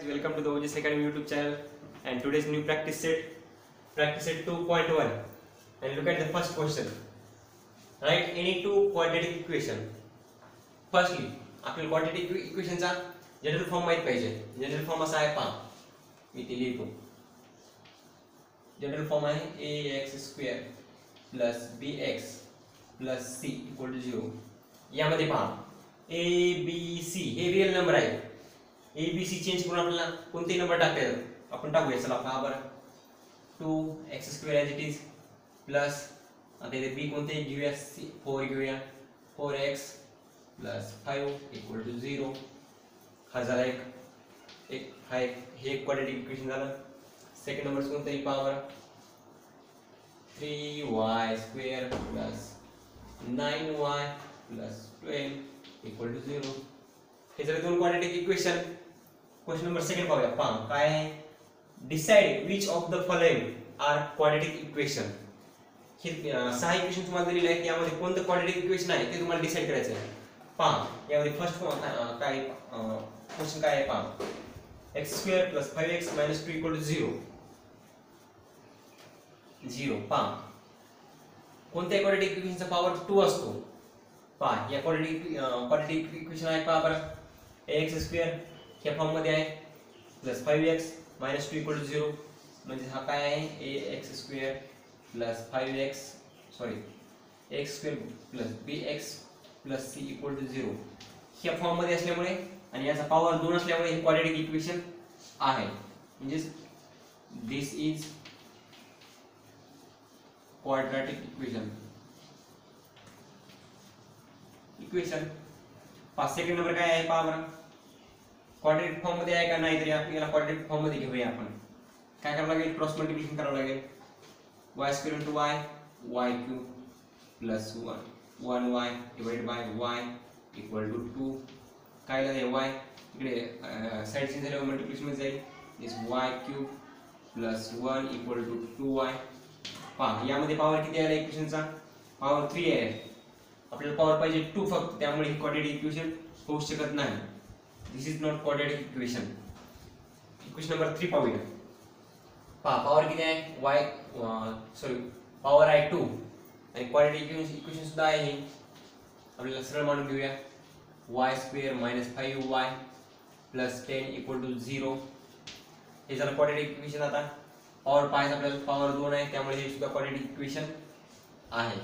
welcome to the OGS Academy YouTube channel and today's new practice set 2.1, and look at the first question. Write any two quadratic equation. Firstly, आपल्याला quadratic equation चा general form माहित पाहिजे. General form असा आहे पहा, मी ते लिहितो. General form आहे ax² + bx + c = 0. यामध्ये पहा a b c हे रियल नंबर आहे. a b c चेंज करून आपल्याला कोणते नंबर टाकता येतात आपण टाकूया. चला पहा बरं. 2x² as it is plus आता इथे b कोणते घेऊया, 4 घेऊया. 4x + 5 = 0. हा झाला एक हे क्वाड्रेटिक इक्वेशन झालं. सेकंड नंबर कोणताही पहा बरं. 3y² + 9y + 12 = 0. हे जर दोन quadratic equation. Question number second पाहूया. पहा काय आहे. Decide which of the following are quadratic equation. हे 6 इक्वेशन तुम्हाला दिलेले आहेत. यामध्ये कोणतं क्वाड्रेटिक इक्वेशन आहे ते तुम्हाला डिसाइड करायचं आहे. पहा यामध्ये फर्स्ट काय क्वेश्चन काय आहे पहा. x² + 5x - 2 = 0. पहा कोणत्या क्वाड्रेटिक इक्वेशनचा पॉवर 2 असतो. पहा या क्वाड्रेटिक इक्वेशन आहे पहा बरं. ax² या फॉर्म मध्ये आहे + 5x - 2 = 0. म्हणजे हा काय आहे ax² + 5x x² + bx + c = 0. या फॉर्म मध्ये असल्यामुळे आणि याचा पॉवर 2 असल्यामुळे हे क्वाड्रेटिक इक्वेशन आहे. म्हणजे दिस इज क्वाड्रेटिक इक्वेशन. पाच सेकंड नंबर काय आहे पहा बरं. क्वाड्रेटिक फॉर्म मध्ये आहे का नाही, तरी आपल्याला क्वाड्रेटिक फॉर्म मध्ये घेऊया. आपण काय करावं लागेल, क्रॉस मल्टिप्लिकेशन करावं लागेल. y² * y y³ + 1y / y = 2. काय झाले y इकडे साइड चेंज झाल्यावर मल्टिप्लिकेशन मध्ये जाईल. दिस y³ + 1 = 2y. पहा यामध्ये पॉवर किती आहे इक्वेशनचा, पॉवर 3 आहे. आपल्याला पॉवर पाहिजे 2 फक्त, त्यामुळे ही क्वाड्रेटिक इक्वेशन होऊ शकत नाही. This is not quadratic equation. Equation number 3 पाहूया. पहा पॉवर किती आहे पॉवर आहे 2 आणि क्वाड्रेटिक इक्वेशन सुद्धा आहे. आपल्याला सरळ मानून घेऊया. y² - 5y + 10 = 0. हे झालं क्वाड्रेटिक इक्वेशन. आता पॉवर पाहिजे आपल्याला, पॉवर 2 आहे त्यामुळे हे सुद्धा क्वाड्रेटिक इक्वेशन आहे.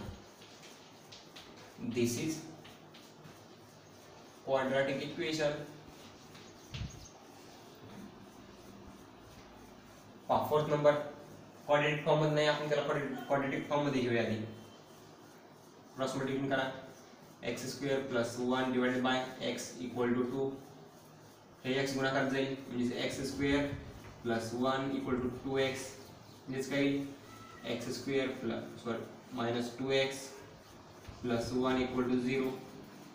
This is quadratic equation. Fourth number quadratic form मध्ये नाही, आपण त्याला क्वाड्रेटिक फॉर्म मध्ये घेऊया. आधी क्रॉस मल्टिप्लिकेशन करा. x² + 1 / x = 2. हे x गुणाकार जाईल म्हणजे x² + 1 = 2x. म्हणजे काय x² - 2x + 1 = 0.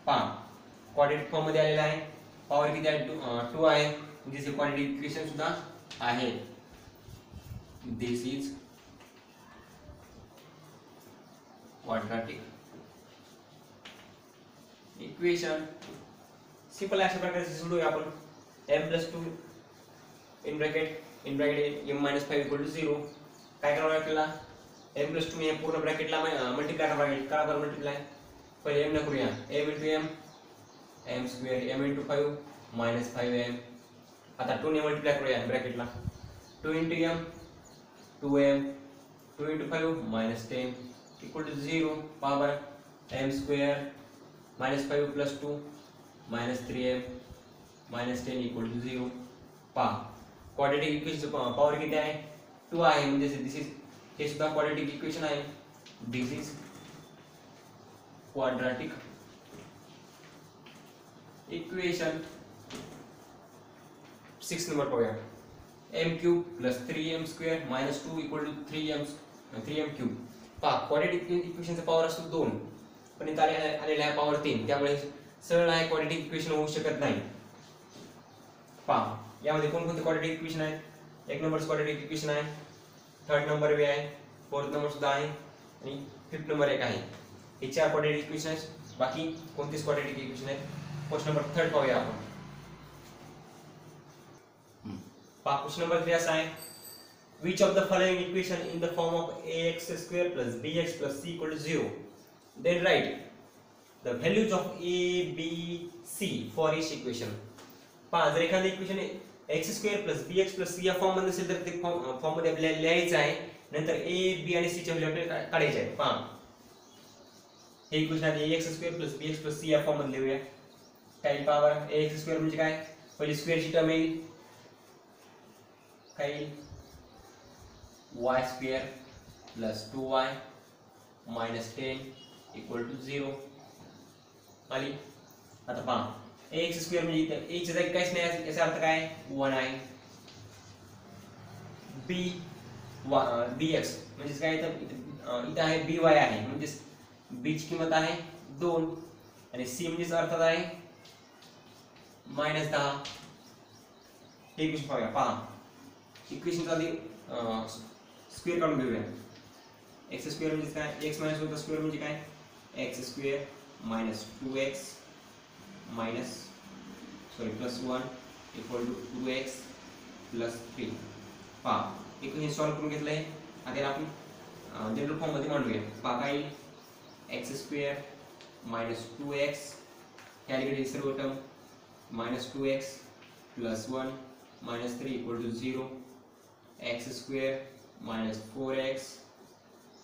पहा क्वाड्रेटिक फॉर्म मध्ये आलेला आहे. पॉवर किती आहे 2 आहे, म्हणजे क्वाड्रेटिक इक्वेशन सुद्धा आहे. This is quadratic equation. Simple अशा प्रकारे सोडवूया आपण. m + 2 in bracket m - 5 = 0. काय करावं लागेल आपल्याला, m + 2 या पूर्ण ब्रॅकेटला मल्टिप्लाय करावं लागेल. का बरं मल्टिप्लाय, पहिले m न करूया. m * m m² m * 5 - 5m. आता 2 ने मल्टिप्लाय करूया ब्रॅकेटला. 2 * m 2m 2 * 5 - 10 = 0. पहा बरं m² - 5 + 2 - 3m - 10 = 0. पहा क्वाड्रेटिक इक्वेशन पॉवर किती आहे 2 आहे, म्हणजे दिस इज हे सुद्धा क्वाड्रेटिक इक्वेशन आहे. This is quadratic equation. 6 number पाहूया. m³ + 3m² - 2 = 3m³. पहा क्वाड्रेटिक इक्वेशनचा पॉवर असतो 2, पण इथे आलेला आहे पॉवर 3, त्यामुळे सरळ आहे क्वाड्रेटिक इक्वेशन होऊ शकत नाही. पहा यामध्ये कोणकोणते क्वाड्रेटिक इक्वेशन आहेत. 1 नंबर क्वाड्रेटिक इक्वेशन आहे, 3rd नंबर बी आहे, 4th नंबर सुद्धा आहे आणि 5th नंबर एक आहे. हे 4 क्वाड्रेटिक इक्वेशन आहेत. बाकी कोणतेच क्वाड्रेटिक इक्वेशन आहेत. क्वेश्चन नंबर 3 पाहूया आपण. पहा क्वेश्चन नंबर 3 असा आहे, which of the following equation in the form of ax square plus bx plus c equal to 0, then write the values of a b c for each equation. पहा जर एखादं equation x square plus bx plus c या form मध्ये असेल तर ते form मध्ये आपल्याला लिहायचं आहे, नंतर a b आणि c च्या व्हॅल्यू आपल्याला काढायच्या आहेत. पहा हे इक्वेशन आहे ax square plus bx plus c या फॉर्म मध्ये लिहूया. काय पहा ax स्क्वेअर म्हणजे काय, पहिली स्क्वेअरची टर्म येईल, काय y square plus 2y minus 10 equal to 0 आली. आता पहा ax स्क्वेअर म्हणजे इथे a च्या जागी काहीच नाही, याचा अर्थ काय 1 आहे. bx म्हणजे काय, इथे आहे by आहे, म्हणजे b ची किंमत आहे 2 आणि c म्हणजे अर्थात आहे -10. हे इक्वेशन पाहूया. पहा इक्वेशनचा आधी स्क्वेअर काढून घेऊया. x स्क्वेअर म्हणजे काय, x मायनस 1 चा स्क्वेअर म्हणजे काय, x square minus 2x minus plus 1 equal to 2x plus 3. पहा इक्वेशन सॉल्व्ह करून घेतलंय. आता आपण जनरल फॉर्म मध्ये मांडूया. पहा काय x square minus 2x calculate सर्व term minus 2x plus 1 minus 3 equal to 0, x square minus 4x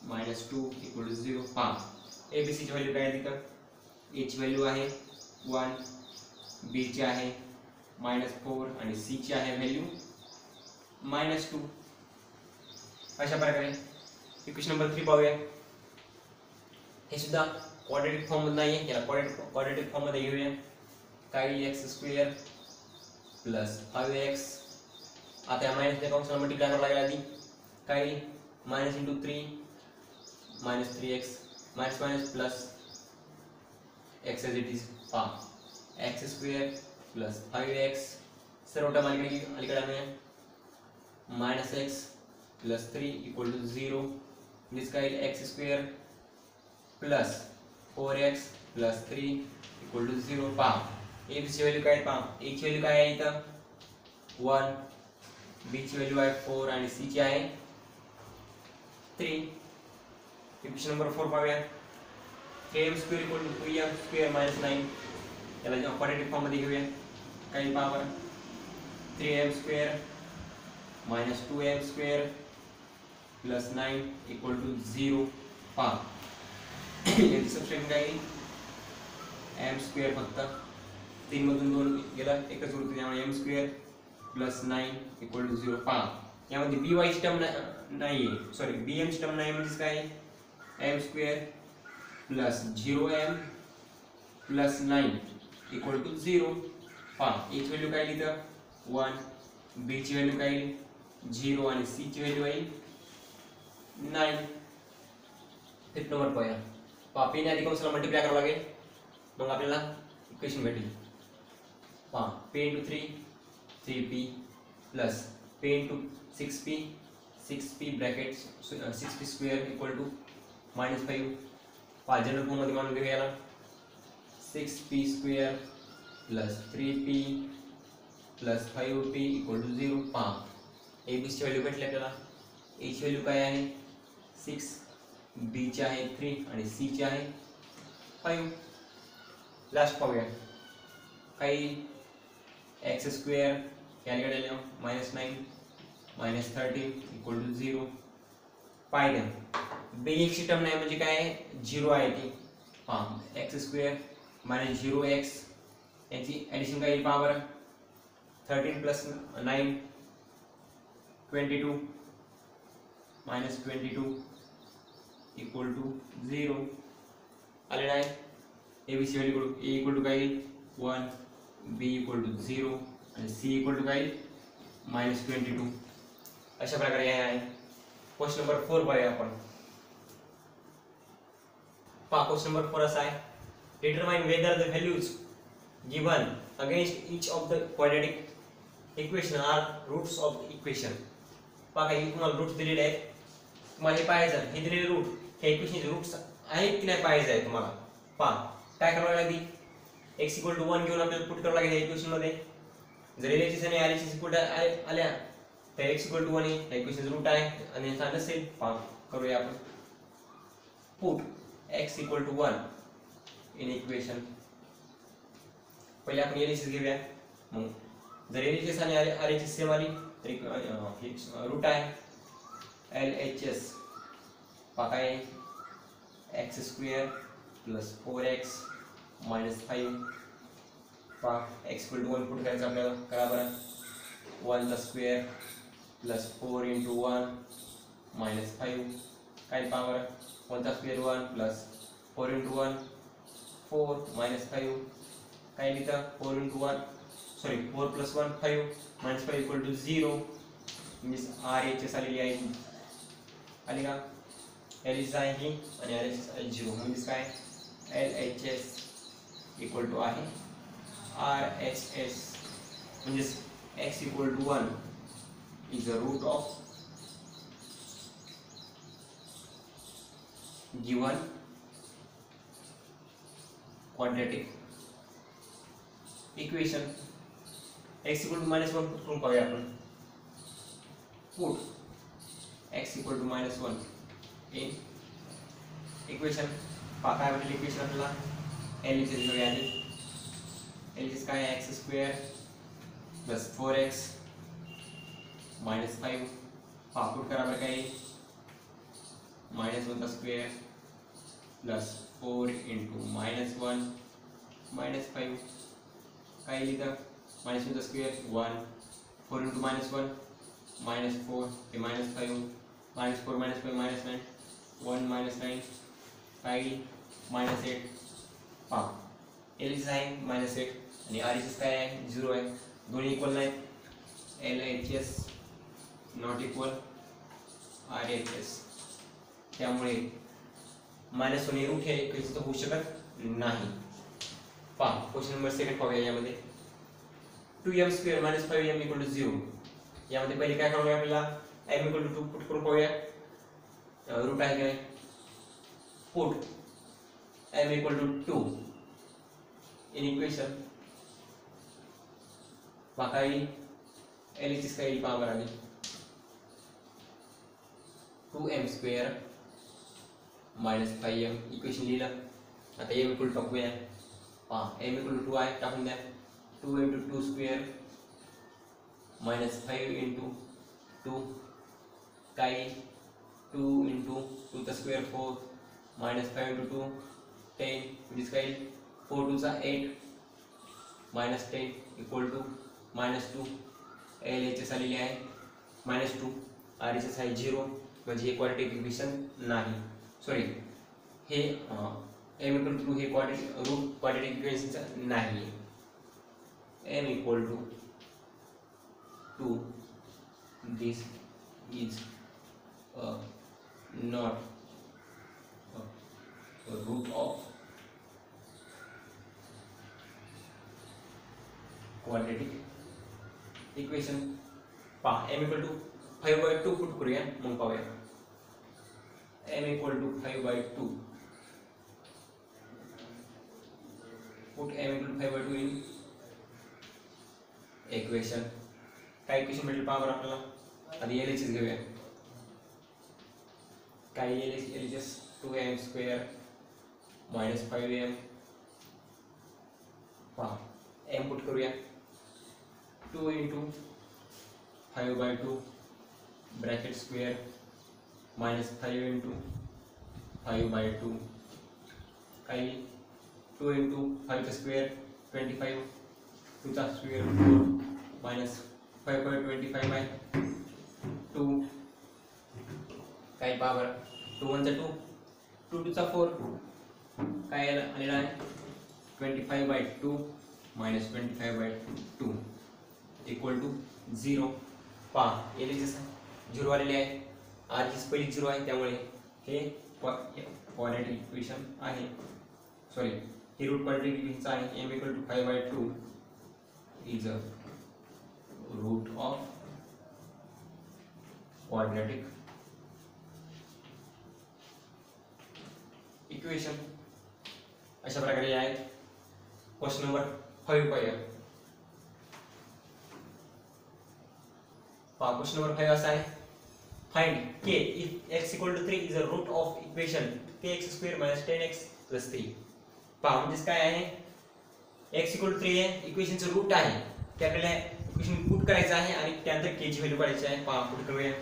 minus 2 equal to 0. पहा a b c ची व्हॅल्यू काय आहे, तिथं a ची व्हॅल्यू आहे 1, b ची आहे -4 आणि c ची आहे व्हॅल्यू -2. अशा प्रकारे इक्वेशन नंबर 3 पाहूया. हे सुद्धा क्वाड्रेटिक फॉर्म मध्ये नाही आहे, याला क्वाड्रेटिक फॉर्म मध्ये घेऊया. काय x स्क्वेअर प्लस 5x, आता या मायनस कंसाला मल्टिप्लाय करावं लागेल आधी. काय minus into 3 minus 3x minus minus plus x as it is. पहा x स्क्वेअर प्लस 5x सर्व टर्म अलीकडे आणूया, minus x plus 3 equal to 0, म्हणजे काय x square plus 4x plus 3 equal to 0. पहा a b ची व्हॅल्यू काय, पहा a ची व्हॅल्यू काय आहे इथं 1, b ची व्हॅल्यू आहे 4 आणि c ची आहे 3. इक्वेशन नंबर 4 पाहूया. am square equal to 2m square minus 9, याला क्वाड्रेटिक फॉर्म मध्ये घेऊया. काही पहा बरं 3m square minus 2m square plus 9 equal to 0. पहा याची सबस्ट्रॅक्शन काय येईल, m स्क्वेअर फक्त 3 मधून 2 गेला, एकच उरते, त्यामुळे m square plus 9 equal to 0. पहा यामध्ये by ची टर्म नाही आहे, सॉरी bm ची टर्म नाही, म्हणजे काय m square plus 0m plus 9 equal to 0. पहा a ची व्हॅल्यू काय लिहितं 1, b ची व्हॅल्यू काय 0 आणि c ची व्हॅल्यू आहे 9. फिफ्थ नंबर पाहूया. पहा p ने आधी कंसाला मल्टिप्लाय करावं लागेल, मग आपल्याला इक्वेशन भेटेल. पहा p इंटू 3 3p प्लस p into 6p bracket 6p square equal to -5. पहा जनरल फॉर्म मध्ये मानून घेऊया याला, 6p square plus 3p plus 5p equal to 0. पहा a b ची व्हॅल्यू भेटली आपल्याला. a ची व्हॅल्यू काय आहे 6, b ची आहे 3 आणि c ची आहे 5. लास्ट पाहूया. काही x स्क्वेअर कॅल्क्युलेट केलं -9 -13 इक्वल टू 0. पाहिलं bx ची टर्म नाही, म्हणजे काय 0 आहे ती. पहा x स्क्वेअर मायनस 0x याची ॲडिशन काय येईल पहा बरं, 13 प्लस 9 22 मायनस 22 इक्वल टू 0 आलेला आहे. a b ची व्हॅल्यू a इक्वल टू काय येईल 1, b इक्वल टू 0 आणि c इक्वल टू काय येईल -22. अशा प्रकारे हे आहे. क्वेश्चन नंबर 4 पाहूया आपण. पहा क्वेश्चन नंबर 4 असा आहे, determine whether the values given against each of the quadratic equation are roots of the equation. पहा काही तुम्हाला रूट्स दिलेले आहेत, तुम्हाला हे पाहायचं हे दिलेले रूट हे इक्वेशनचे रूट्स आहेत की नाही पाहायचं आहे तुम्हाला. पहा काय करावं लागेल, x इक्वल टू 1 घेऊन आपल्याला पुट करावं लागेल इक्वेशन मध्ये. जर LHS आणि RHS इक्वल आल्या तर x इक्वल टू 1 आहे, इक्वेशन रूट आहे आणि याचा नसेल करूया आपण. Put x equal to 1 in equation. पहिले आपण LHS घेऊया. मग जर LHS आणि RHS सेम आली तर रूट आहे LHS काय x square plus 4x minus 5 x equal to 1 put करायचं आपल्याला. करा बरं. 1 चा स्क्वेअर प्लस 4 इंटू 1 मायनस 5 काय पहा बरं. 1 चा स्क्वेअर 1 प्लस 4 इंटू 1 4 मायनस 5 काय लिहितं 4 into 1 sorry 4 plus 1 5 minus 5 equal to 0 म्हणजे RHS आलेली आहे. आली का. LHS आहे ही आणि RHS आहे 0 म्हणजे काय LHS इक्वल टू आहे RHS म्हणजे x equal to 1 is the root of given quadratic equation. x equal to minus 1 put करून पाहूया आपण. Put x equal to minus 1 in equation. काय भेटेल इक्वेशन आपल्याला LHS घेऊया आधी. LHS काय आहे x square plus 4x minus 5 put करा बरं काय मायनस 1 चा square plus 4 into minus 1 minus 5 काय लिहितं मायनस 1 चा स्क्वेअर 1 4 इंटू मायनस 1 मायनस 4 ते minus 5 minus 4 minus 5 minus 9 1 minus 9 काय मायनस 8 LHS आहे मायनस 8 आणि RHS काय आहे 0 आहे. दोन्ही इक्वल नाहीत. LHS नॉट इक्वल RHS त्यामुळे मायनस 1 रूट हे इक्वेशन होऊ शकत नाही. क्वेश्चन नंबर 2 पाहूया. यामध्ये 2m square minus 5m equal to 0. यामध्ये पहिले काय करावं आपल्याला m इक्वल टू 2 पुट करून पाहूया. रूट आहे काय put m equal to 2 in equation. काही LHS काय येईल पहा बरं आधी 2m square minus 5m equation लिहिलं. आता m इक्वल टाकूया. m इक्वल टू 2 आहे टाकून द्या. 2 इंटू 2 स्क्वेअर मायनस 5 इंटू 2 काय 2 इंटू 2 चा स्क्वेअर 4 मायनस 5 इंटू 2 10 म्हणजे काय 4 2 चा 8 minus 10 equal to minus 2. LHS आलेली आहे मायनस 2. RHS आहे 0 म्हणजे हे क्वाड्रेटिक इक्वेशन नाही. सॉरी हे m इक्वल टू 2 हे रूट क्वाड्रेटिक इक्वेशनचं नाही. m equal to 2 this is not root of quadratic equation. m equal to 5/2 put करूया मग पाहूया. m equal to 5/2 put m equal to 5/2 in equation. काय equation भेटेल पहा बरं आपल्याला. आधी LHS घेऊया. काय LHS 2m square minus 5m m put करूया 2 into 5/2 bracket square minus 5 into 5/2 काही 2 इंटू 5 चा स्क्वेअर 25 2 चा स्क्वेअर 4 मायनस 5/25 आहे 2 काही पहा बरं 2 1 चा 2 2 2 चा 4 काय आलेला आहे 25/2 मायनस 25/2 इक्वल टू 0. LHS 0 आलेले आहे. RHS पहिली 0 आहे त्यामुळे हे क्वाड्रेटिक इक्वेशन आहे. सॉरी हे रूट क्वाड्रेटिक इक्वेशन आहे. m equal to 5/2 is a root of quadratic equation. अशा प्रकारे आहेत. क्वेश्चन नंबर 5 पाहूया. पहा क्वेश्चन नंबर 5 असा आहे, find k if x equal to 3 is a root of equation kx square minus 10x plus 3. पहा म्हणजे काय आहे, x equal to 3 आहे, इक्वेशनचं रूट आहे, ते आपल्याला इक्वेशन पुट करायचं आहे आणि त्यानंतर k ची व्हॅल्यू काढायची आहे. पहा पुट करूया.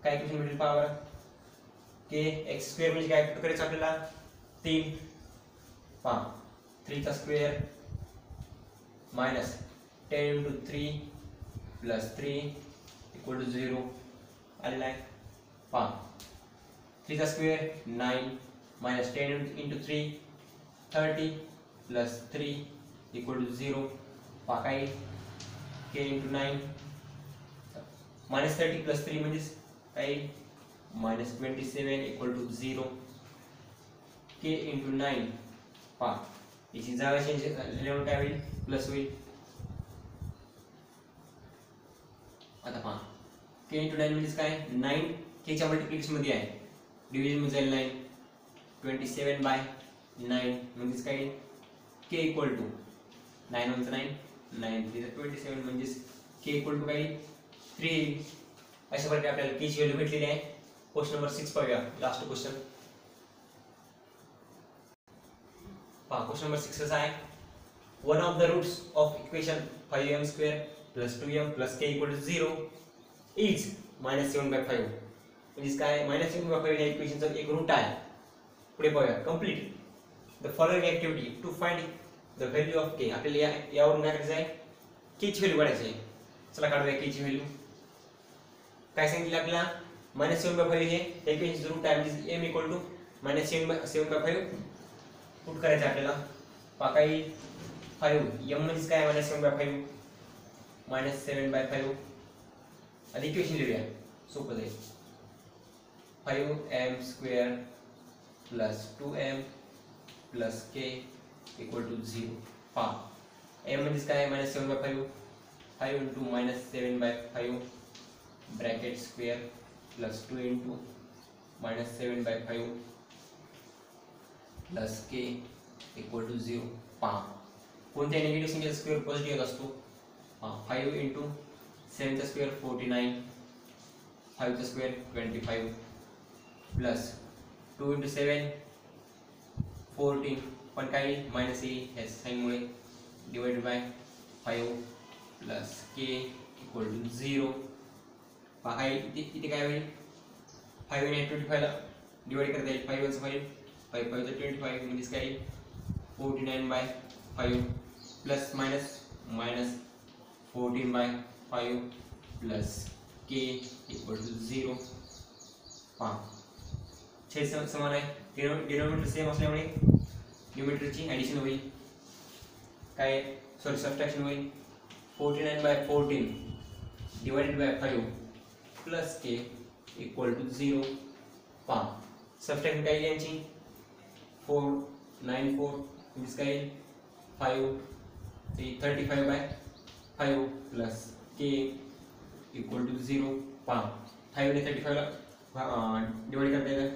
काय इक्वेशन भेटेल पहा बरं, k x स्क्वेअर म्हणजे काय पुट करायचं आपल्याला 3, पहा 3 चा square minus 10 into 3 plus 3 equal to 0 आलेला आहे. पहा 3 चा square 9 minus 10 into 3 30 plus 3 equal to 0. पहा काय k into 9 minus 30 plus 3 म्हणजे काय minus 27 equal to 0. k into 9 पहा याची जागा चेंज झाल्यावर काय होईल, प्लस होईल. आता पहा k into 9 म्हणजे काय, 9 k च्या मल्टिप्लिकेशन मध्ये आहे, डिव्हिजन मध्ये जाईल 9, 27/9 म्हणजे काय, k इक्वल टू 9 1 9 9 3 27 म्हणजे k इक्वल टू काय 3. अशा प्रकारे आपल्याला k ची व्हॅल्यू भेटलेली आहे. क्वेश्चन नंबर 6 पाहूया, लास्ट क्वेश्चन. पहा क्वेश्चन नंबर 6 असा आहे, one of the roots of equation 5m square plus 2m plus k equal to 0 is -7/5. म्हणजे काय, -7/5 या इक्वेशनचा एक रूट आहे. पुढे पाहूया, complete the following activity to find the value of k. आपल्याला यावरून काय करायचं आहे, k ची व्हॅल्यू काढायची आहे. चला काढूया k ची व्हॅल्यू. काय सांगितलं आपल्याला, -7/5 हे इक्वेशनचं रूट आहे, म्हणजे m इक्वल टू -7/5 पुट करायचं आपल्याला. पहा काय 5 m म्हणजे काय, -7/5 -7/5 आणि इक्वेशन लिहूया, सोपं जाईल. 5m square plus 2m plus k equal to 0. पहा m म्हणजे काय, -7/5 5 into -7/5 bracket square plus 2 into -7/5 plus k equal to 0. पहा कोणत्याही निगेटिव्ह संख्येचा स्क्वेअर पॉझिटिव्ह येत असतो. 5 into 7 चा स्क्वेअर 49, 5 चा स्क्वेअर 25 प्लस 2 into 7 14, पण काही मायनस येईल या साईनमुळे, divided by 5 plus k equal to 0. पहा काय इथे काय होईल, 5 ने 25 ला डिवाइड करता येईल, 5 1 5 5 5 25 म्हणजे काय 49/5 plus minus minus 14/5 plus k equal to 0. पहा छेद समान आहे, डिनोमिनेटर सेम असल्यामुळे न्यूमरेटरची ॲडिशन होईल, काय सबट्रॅक्शन होईल. 49/14 divided by 5 plus k equal to 0. पहा सबट्रॅक्शन काय यांची 4 9 4 म्हणजे काय 5 35/5 प्लस k इक्वल टू 0. पहा 5 ने 35 ला डिवाइड करता येईल,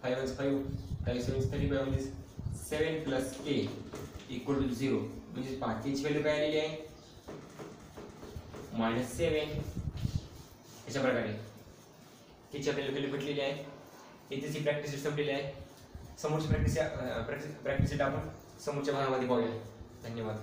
5 1 5 5 7 35 म्हणजे 7 प्लस k इक्वल टू 0. म्हणजे पहा k ची व्हॅल्यू काय आलेली आहे, -7. अशा प्रकारे k ची आपल्याला व्हॅल्यू भेटलेली आहे. इथे प्रॅक्टिस संपलेली आहे. समोरची प्रॅक्टिस आपण समोरच्या भागामध्ये पाहूया. धन्यवाद.